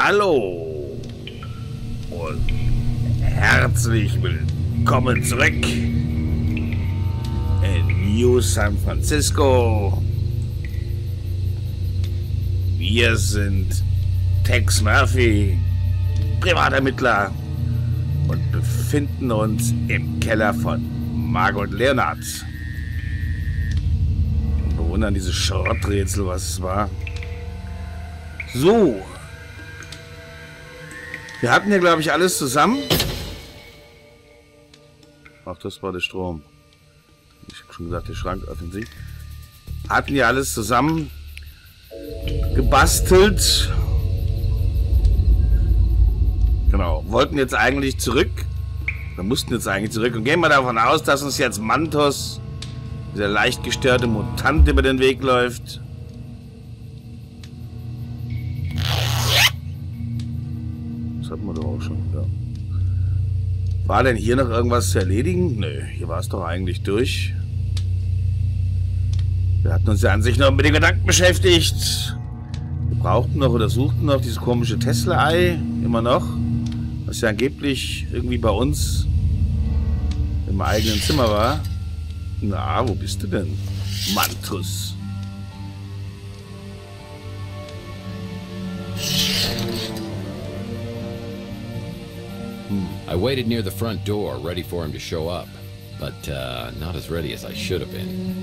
Hallo und herzlich willkommen zurück in New San Francisco. Wir sind Tex Murphy, Privatermittler, und befinden uns im Keller von Margot Leonard und bewundern diese Schrotträtsel, was es war. So. Wir hatten ja, glaube ich, alles zusammen. Ach, das war der Strom. Ich habe schon gesagt, der Schrank öffnet sich. Hatten ja alles zusammen gebastelt. Genau. Wollten jetzt eigentlich zurück. Wir mussten jetzt eigentlich zurück. Und gehen wir davon aus, dass uns jetzt Mantus, dieser leicht gestörte Mutant, über den Weg läuft. Das hatten wir doch auch schon, ja. War denn hier noch irgendwas zu erledigen? Nö, hier war es doch eigentlich durch. Wir hatten uns ja an sich noch mit den Gedanken beschäftigt. Wir brauchten noch oder suchten noch dieses komische Tesla-Ei, immer noch. Was ja angeblich irgendwie bei uns im eigenen Zimmer war. Na, wo bist du denn, Mantus? I waited near the front door, ready for him to show up, but not as ready as I should have been.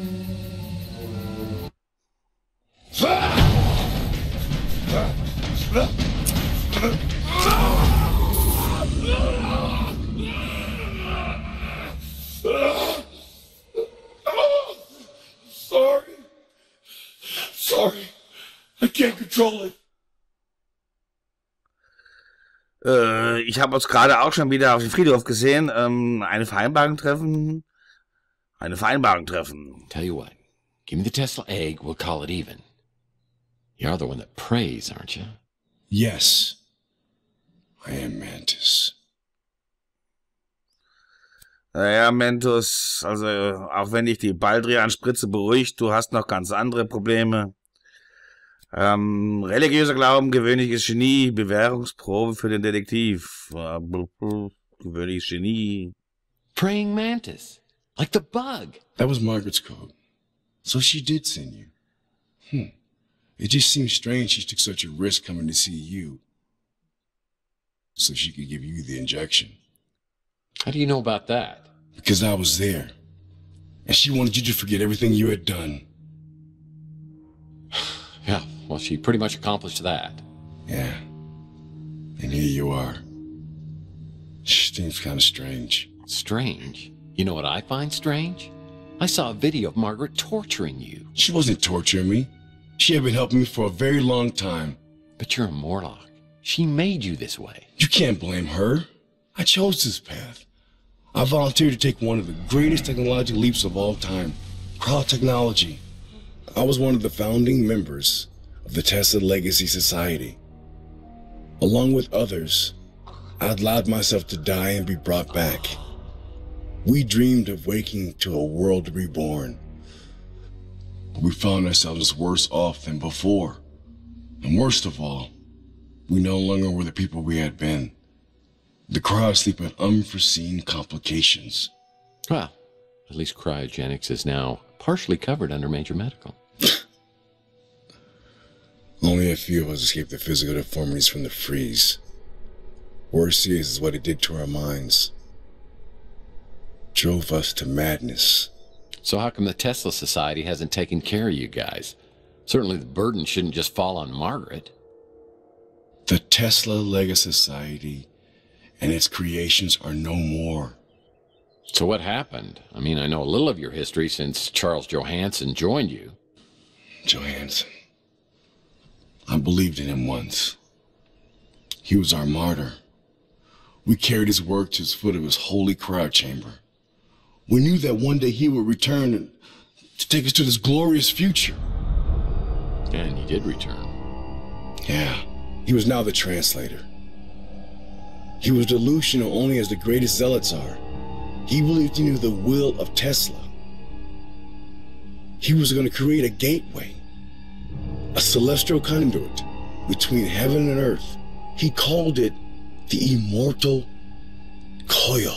Sorry. I can't control it. Ich habe uns gerade auch schon wieder auf dem Friedhof gesehen. Eine Vereinbarung treffen. Eine Vereinbarung treffen. Tell you what, give me the Tesla egg, we'll call it even. You're the one that prays, aren't you? Yes. I am Mantus. Naja, Mantus, also auch wenn dich die Baldrian-Spritze beruhigt, du hast noch ganz andere Probleme. Religiöser Glauben, gewöhnliches Genie, Bewährungsprobe für den Detektiv. Gewöhnliches Genie. Praying mantis, like the bug. That was Margaret's code. So she did send you. It just seems strange she took such a risk coming to see you. So she could give you the injection. How do you know about that? Because I was there. And she wanted you to forget everything you had done. Yeah, well, she pretty much accomplished that. Yeah. And here you are. Seems kind of strange. Strange? You know what I find strange? I saw a video of Margaret torturing you. She wasn't torturing me. She had been helping me for a very long time. But you're a Morlock. She made you this way. You can't blame her. I chose this path. I volunteered to take one of the greatest technological leaps of all time. Crowd technology. I was one of the founding members of the Tesla Legacy Society. Along with others, I allowed myself to die and be brought back. We dreamed of waking to a world reborn. We found ourselves worse off than before. And worst of all, we no longer were the people we had been. The cryo-sleep had unforeseen complications. Well, at least cryogenics is now partially covered under major medical. Only a few of us escaped the physical deformities from the freeze. Worse is what it did to our minds. Drove us to madness. So how come the Tesla Society hasn't taken care of you guys? Certainly the burden shouldn't just fall on Margaret. The Tesla Legacy Society and its creations are no more. So what happened? I mean, I know a little of your history since Charles Johansson joined you. Johansson. I believed in him once. He was our martyr. We carried his work to the foot of his holy cryo chamber. We knew that one day he would return to take us to this glorious future. And he did return. Yeah, he was now the translator. He was delusional only as the greatest zealots are. He believed he knew the will of Tesla. He was going to create a gateway, a celestial conduit between heaven and earth. He called it the immortal coil.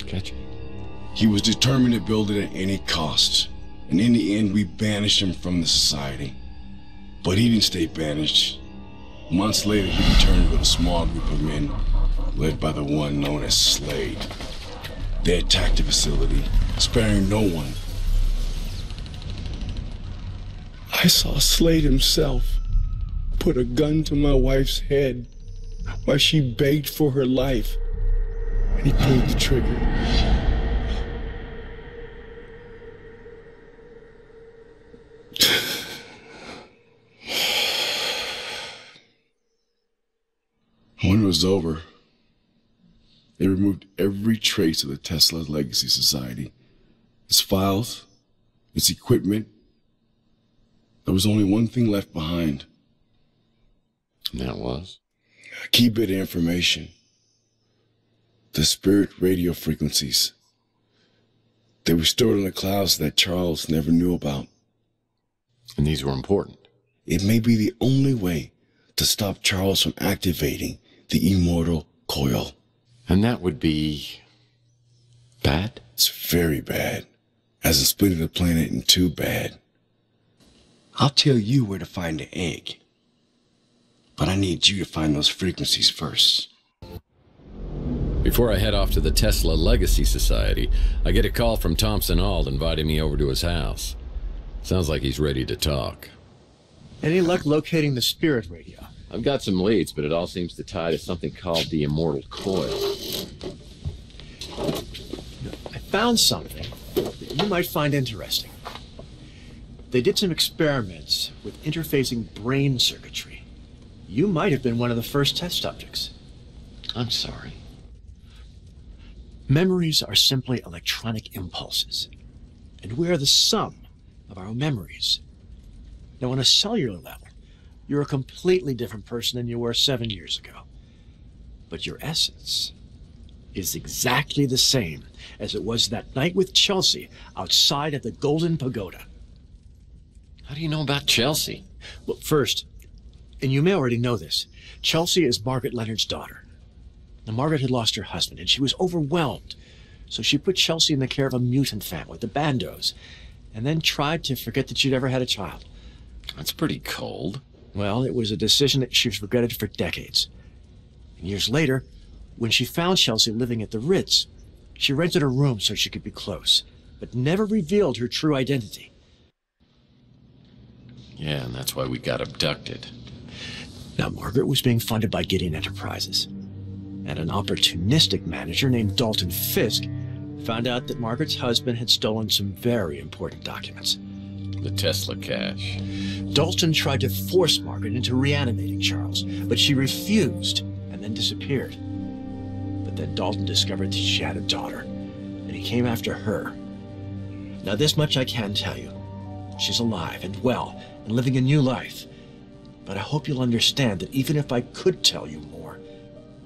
Gotcha. He was determined to build it at any cost. And in the end, we banished him from the society. But he didn't stay banished. Months later, he returned with a small group of men, led by the one known as Slade. They attacked the facility, sparing no one. I saw Slade himself put a gun to my wife's head while she begged for her life, and he pulled the trigger. When it was over, they removed every trace of the Tesla Legacy Society. Its files, its equipment. There was only one thing left behind. And that was? A key bit of information. The spirit radio frequencies. They were stored in the clouds that Charles never knew about. And these were important. It may be the only way to stop Charles from activating the immortal coil. And that would be bad? It's very bad, as in splitting the planet in two bad. I'll tell you where to find the egg, but I need you to find those frequencies first. Before I head off to the Tesla Legacy Society, I get a call from Thompson Ald inviting me over to his house. Sounds like he's ready to talk. Any luck locating the spirit radio? I've got some leads, but it all seems to tie to something called the immortal coil. I found something that you might find interesting. They did some experiments with interfacing brain circuitry. You might have been one of the first test subjects. I'm sorry. Memories are simply electronic impulses, and we are the sum of our memories. Now, on a cellular level, you're a completely different person than you were 7 years ago. But your essence is exactly the same as it was that night with Chelsea outside of the Golden Pagoda. How do you know about Chelsea? Well, first, and you may already know this, Chelsea is Margaret Leonard's daughter. Now, Margaret had lost her husband, and she was overwhelmed. So she put Chelsea in the care of a mutant family, the Bandos, and then tried to forget that she'd ever had a child. That's pretty cold. Well, it was a decision that she's regretted for decades. And years later, when she found Chelsea living at the Ritz, she rented a room so she could be close, but never revealed her true identity. Yeah, and that's why we got abducted. Now, Margaret was being funded by Gideon Enterprises, and an opportunistic manager named Dalton Fisk found out that Margaret's husband had stolen some very important documents. The Tesla cache. Dalton tried to force Margaret into reanimating Charles, but she refused and then disappeared. But then Dalton discovered that she had a daughter, and he came after her. Now, this much I can tell you. She's alive and well and living a new life. But I hope you'll understand that even if I could tell you more,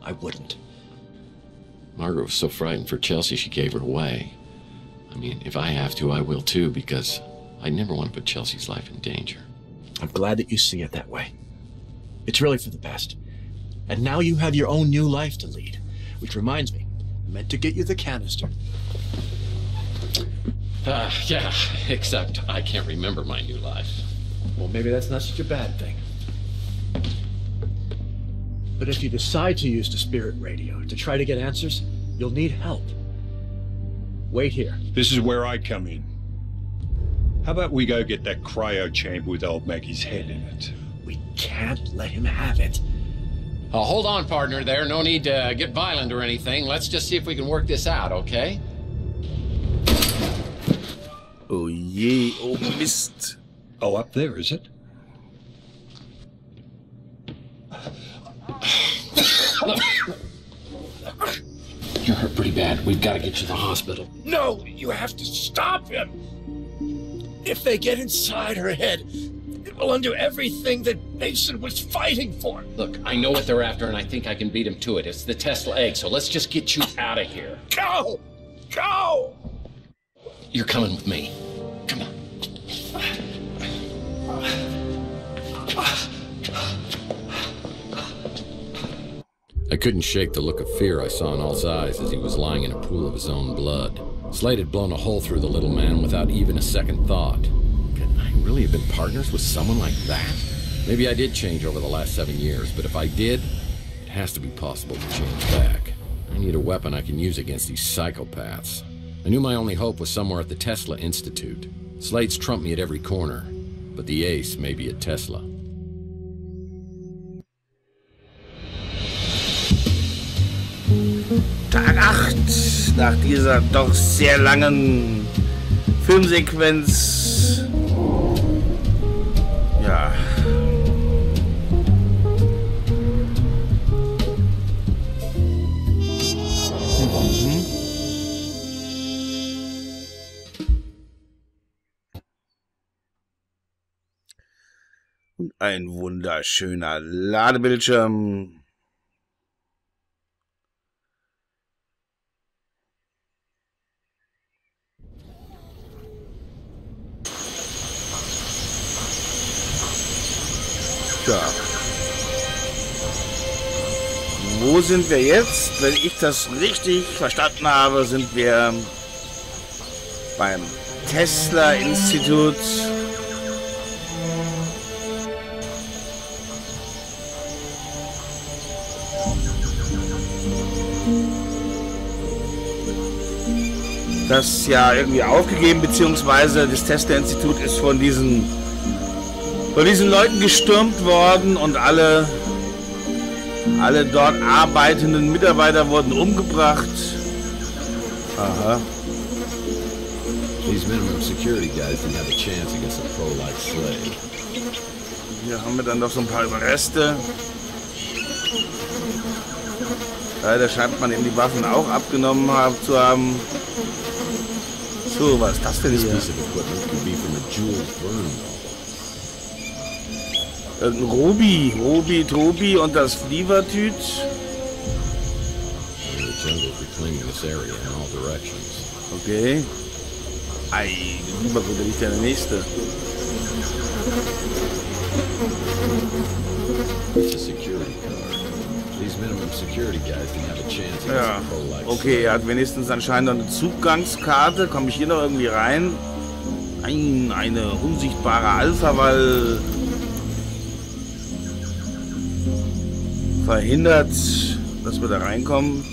I wouldn't. Margaret was so frightened for Chelsea she gave her away. I mean, if I have to, I will too, because I never want to put Chelsea's life in danger. I'm glad that you see it that way. It's really for the best. And now you have your own new life to lead. Which reminds me, I meant to get you the canister. Yeah, except I can't remember my new life. Well, maybe that's not such a bad thing. But if you decide to use the spirit radio to try to get answers, you'll need help. Wait here. This is where I come in. How about we go get that cryo chamber with old Maggie's head in it? We can't let him have it. Oh, hold on, partner there. No need to get violent or anything. Let's just see if we can work this out, okay? Oh je, oh Mist. Oh, up there, is it? You're hurt pretty bad. We've got to get you to the hospital. No, you have to stop him. If they get inside her head, it will undo everything that Mason was fighting for. Look, I know what they're after, and I think I can beat them to it. It's the Tesla egg, so let's just get you out of here. Go! Go! You're coming with me. Come on. I couldn't shake the look of fear I saw in All's eyes as he was lying in a pool of his own blood. Slade had blown a hole through the little man without even a second thought. Could I really have been partners with someone like that? Maybe I did change over the last 7 years, but if I did, it has to be possible to change back. I need a weapon I can use against these psychopaths. I knew my only hope was somewhere at the Tesla Institute. Slade's trumped me at every corner, but the ace may be at Tesla. Tag 8, nach dieser doch sehr langen Filmsequenz. Ja. Und ein wunderschöner Ladebildschirm. Ja. Wo sind wir jetzt? Wenn ich das richtig verstanden habe, sind wir beim Tesla Institut. Das ja irgendwie aufgegeben, beziehungsweise das Tesla Institut ist von diesen Leuten gestürmt worden und alle dort arbeitenden Mitarbeiter wurden umgebracht. Aha. These minimum security guys didn't have a chance against a pro like Slade. Hier haben wir dann noch so ein paar Überreste. Leider scheint man eben die Waffen auch abgenommen zu haben. So, was ist das denn hier? Irgendein Ruby, Tobi und das Flievertüt. Okay. Ei, lieber gut, da liegt ja der nächste. Ja, okay, er hat wenigstens anscheinend eine Zugangskarte. Komme ich hier noch irgendwie rein? Eine unsichtbare Alpha-Wall verhindert, dass wir da reinkommen.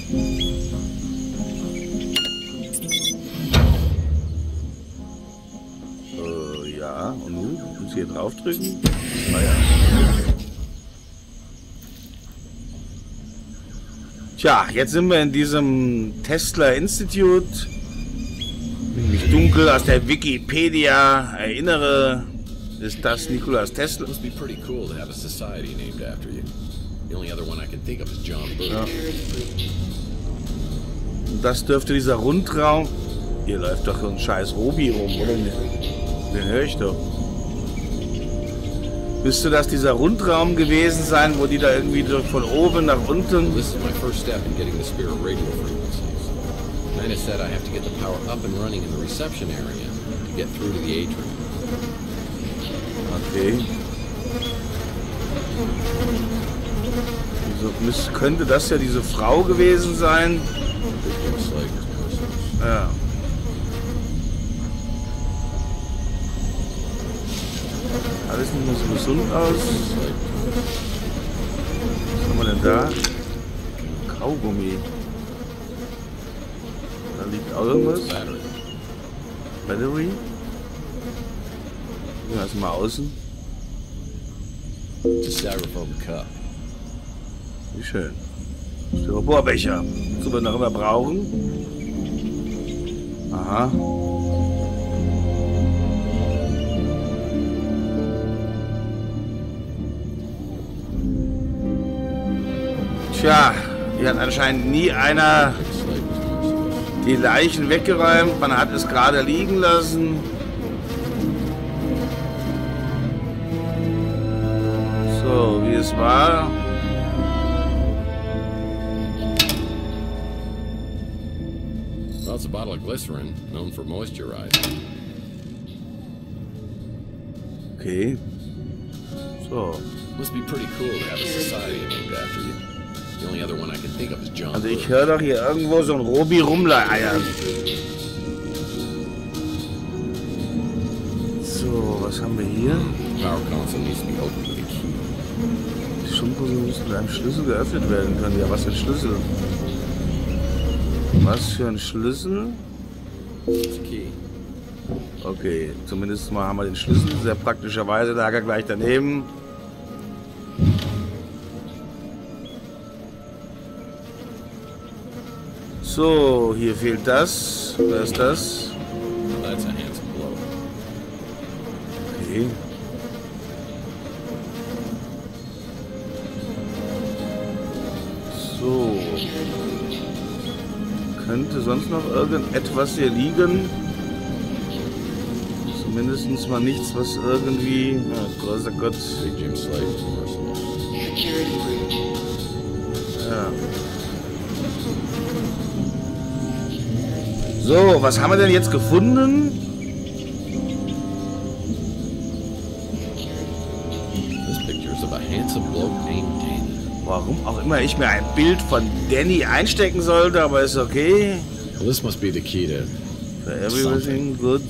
Ja, und nun? Muss hier drauf drücken? Naja. Tja, jetzt sind wir in diesem Tesla Institute. Wenn ich mich dunkel aus der Wikipedia erinnere, ist das Nikolaus Tesla. Must be pretty cool to have a society named after you. The only other one I can think of is John Bush. Ja. Und das dürfte dieser Rundraum. Hier läuft doch so ein scheiß Robi rum, oder nicht? Den höre ich doch. Müsste das dieser Rundraum gewesen sein, wo die da irgendwie von oben nach unten. This is my first step in getting the spirit radio frequencies. Nina said I have to get the power up and running in the reception area to get through to the atrium. Okay. So, könnte das ja diese Frau gewesen sein? Ja. Alles nicht mehr so gesund aus. Was haben wir denn da? Kaugummi. Da liegt auch irgendwas. Battery. Ja, erstmal außen. Wie schön. Styroporbecher. Das wir noch immer brauchen. Aha. Tja, hier hat anscheinend nie einer die Leichen weggeräumt. Man hat es gerade liegen lassen. So, wie es war. Well, it's a bottle of glycerin, known for moisturizing. Okay. So. Must be pretty cool to have a society named after you. The only other one I can think of is John. Also ich höre doch hier irgendwo so ein Robi rumleiern. So, was haben wir hier? Power console needs to be opened with a key. Die Schubladen müssen mit einem Schlüssel geöffnet werden können. Ja, was für ein Schlüssel? Was für ein Schlüssel? It's a key. Okay, zumindest mal haben wir den Schlüssel. Sehr praktischerweise lag er gleich daneben. So, hier fehlt das. Wer ist das? That's a handsome blow. Okay. So. Könnte sonst noch irgendetwas hier liegen? Zumindest mal nichts, was irgendwie... Oh, großer Gott. Big Jim Slade is merciless. Ja. So, was haben wir denn jetzt gefunden? This picture's of a handsome bloke named Danny. Warum auch immer ich mir ein Bild von Danny einstecken sollte, aber ist okay. Well, this must be the key to For everything good.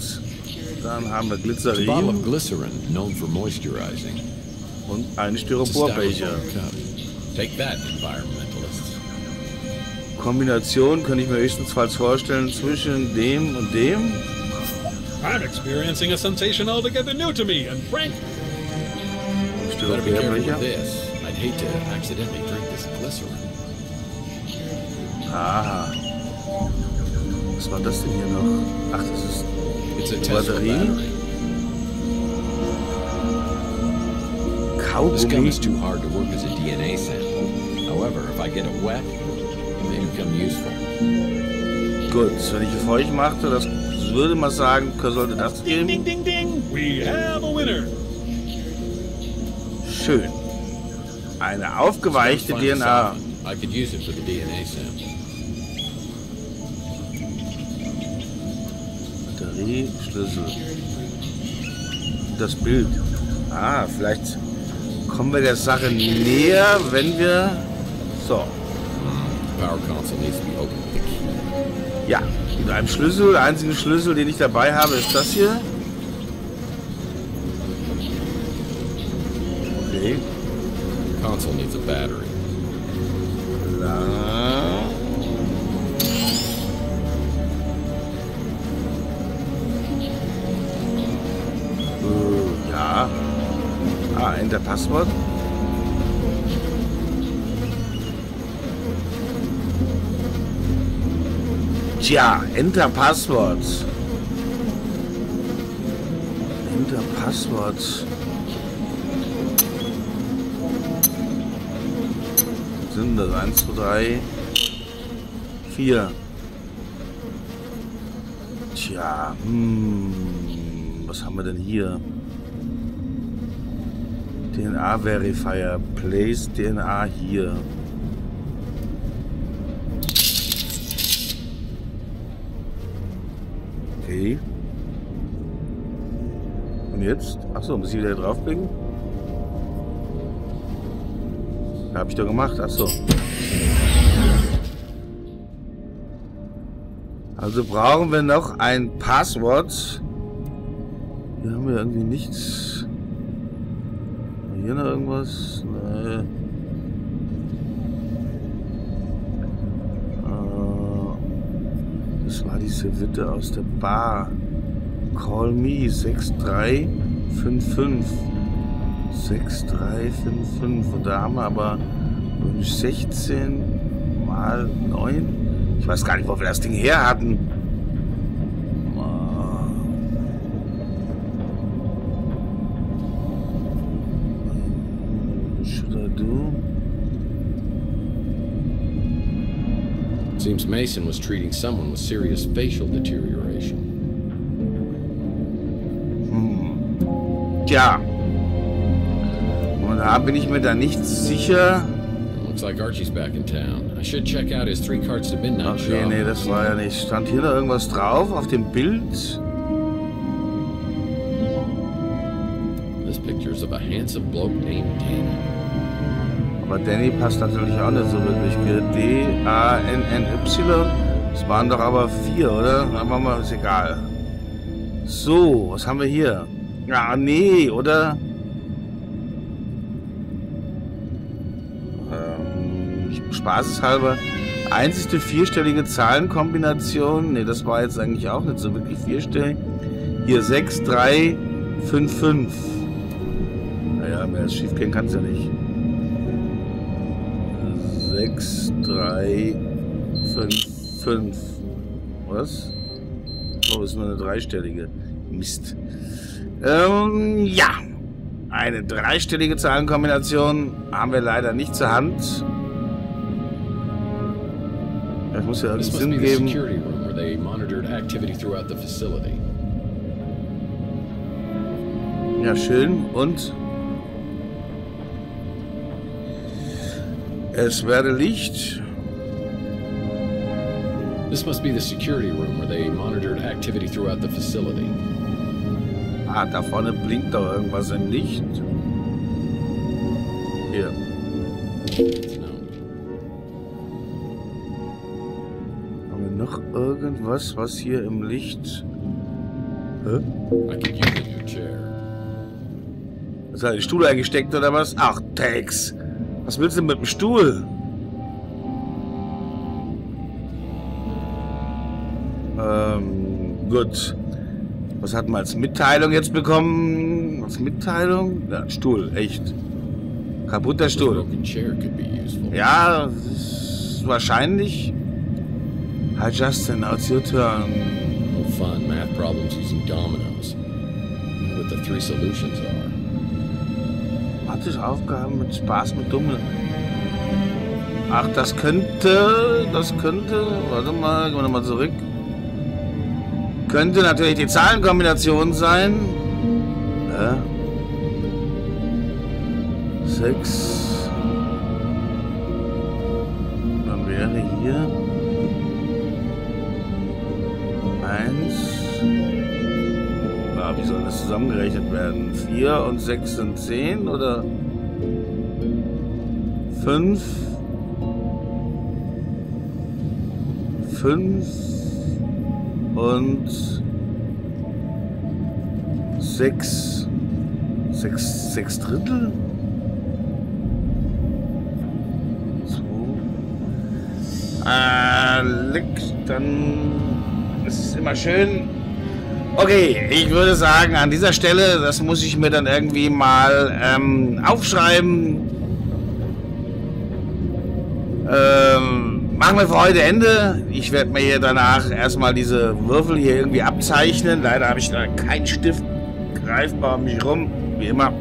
Dann haben wir It's a bottle Glycerin of glycerin, known for moisturizing. und einen It's a Styroporbecher. styrofoam cup. Take that, environmentalists. Kombination könnte ich mir höchstens vorstellen zwischen dem und dem. I'm experiencing a sensation altogether new to me, and frank. Better be careful Styroporbecher. with this. I'd hate to accidentally drink this glycerin. Ah. Was war das denn hier noch? Ach, das ist It's a Tesla Batterie. battery. This gum Kaugummi. is too hard to work as a DNA sample. However, if I get it wet, it may become useful. Gut, wenn ich feucht machte, das würde man sagen, sollte das Ding, gehen. ding, ding, ding. We have a winner. Schön. Eine aufgeweichte Find a DNA. solvent. I could use it for the DNA sample. Batterie, Schlüssel. Das Bild. Ah, vielleicht kommen wir der Sache näher, wenn wir... So. Power console needs to be opened with a key. Ja, mit einem Schlüssel. Der einzige Schlüssel, den ich dabei habe, ist das hier. Okay. Console needs a battery. Ja. Ah, Enter Passwort. Tja, Enter Passwort. Enter Passwort. Sind das 1, 2, 3, 4. Tja, was haben wir denn hier? DNA Verifier. Place DNA hier. Okay. Und jetzt? Achso, muss ich wieder draufblicken? Habe ich doch gemacht. Achso. Also brauchen wir noch ein Passwort. Hier haben wir irgendwie nichts. Hier noch irgendwas? Nee. Das war die Serviette aus der Bar. Call me 6355. 6355. Und da haben wir aber 16 mal 9. Ich weiß gar nicht, wo wir das Ding her hatten. Should I do? Seems Mason was treating someone with serious facial deterioration. Tja. Und da bin ich mir da nicht sicher. Looks like Archie's back in town. I should check out his 3 carts to midnight Okay, shop. nee, das war ja nicht. Stand hier noch irgendwas drauf auf dem Bild? This picture's of a handsome bloke named Danny. Aber Danny passt natürlich auch nicht so wirklich. D-A-N-N-Y. Das waren doch aber 4, oder? Dann machen wir, ist egal. So, was haben wir hier? Ja, nee, oder? Spaßeshalber. Einzigste vierstellige Zahlenkombination. Ne, das war jetzt eigentlich auch nicht so wirklich vierstellig. Hier 6, 3, 5, 5. Naja, mehr als schief gehen kann es ja nicht. 6, 3, 5, 5. Was? Oh, ist nur eine dreistellige. Mist. Ja. Eine dreistellige Zahlenkombination haben wir leider nicht zur Hand. Das muss ja irgendwie Sinn geben. Ja, schön. Und? Es werde Licht. This must be the security room where they monitored activity throughout the facility. Ah, da vorne blinkt doch irgendwas im Licht. Hier. Haben wir noch irgendwas, was hier im Licht... Hä? Was hat den Stuhl eingesteckt oder was? Ach, Tex. Was willst du denn mit dem Stuhl? Gut. Was hatten wir als Mitteilung jetzt bekommen? Als Mitteilung? Ja, Stuhl, echt. Kaputter Stuhl. Ja, ist wahrscheinlich. Hi Justin, now it's your turn. No fun math problems using dominoes. What the 3 solutions are. Aufgaben mit Spaß mit Dummeln. Ach, das könnte, warte mal, gehen wir nochmal zurück. Könnte natürlich die Zahlenkombination sein. 6. Dann wäre hier 1. Na, wie soll das zusammengerechnet werden? 4 und 6 sind 10 oder 5? 5 und 6 Drittel? 2. Dann ist es immer schön. Okay, ich würde sagen, an dieser Stelle, das muss ich mir dann irgendwie mal aufschreiben. Machen wir für heute Ende. Ich werde mir hier danach erstmal diese Würfel hier irgendwie abzeichnen. Leider habe ich da keinen Stift greifbar um mich rum, wie immer.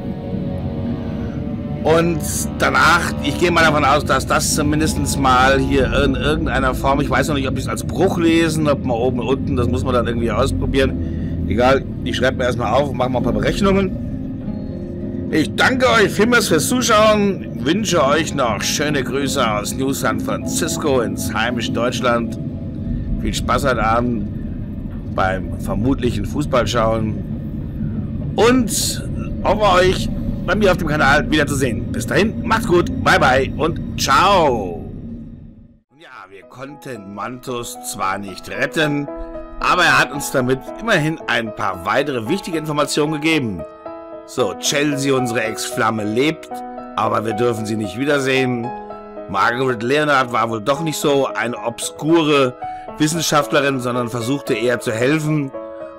Und danach, ich gehe mal davon aus, dass das zumindest mal hier in irgendeiner Form, ich weiß noch nicht, ob ich es als Bruch lesen, ob man oben und unten, das muss man dann irgendwie ausprobieren. Egal, ich schreibe mir erstmal auf und mache mal ein paar Berechnungen. Ich danke euch vielmals fürs Zuschauen, wünsche euch noch schöne Grüße aus New San Francisco ins heimische Deutschland. Viel Spaß heute Abend beim vermutlichen Fußballschauen und hoffe euch bei mir auf dem Kanal wiederzusehen. Bis dahin, macht's gut, bye bye und ciao. Ja, wir konnten Mantus zwar nicht retten, aber er hat uns damit immerhin ein paar weitere wichtige Informationen gegeben. So, Chelsea, unsere Ex-Flamme, lebt, aber wir dürfen sie nicht wiedersehen. Margaret Leonard war wohl doch nicht so eine obskure Wissenschaftlerin, sondern versuchte eher zu helfen.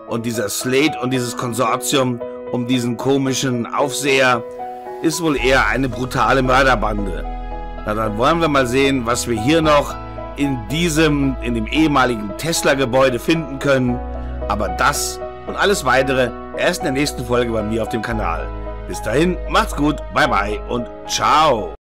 Und dieser Slade und dieses Konsortium um diesen komischen Aufseher ist wohl eher eine brutale Mörderbande. Na, dann wollen wir mal sehen, was wir hier noch in dem ehemaligen Tesla-Gebäude finden können. Aber das und alles weitere erst in der nächsten Folge bei mir auf dem Kanal. Bis dahin, macht's gut, bye bye und ciao.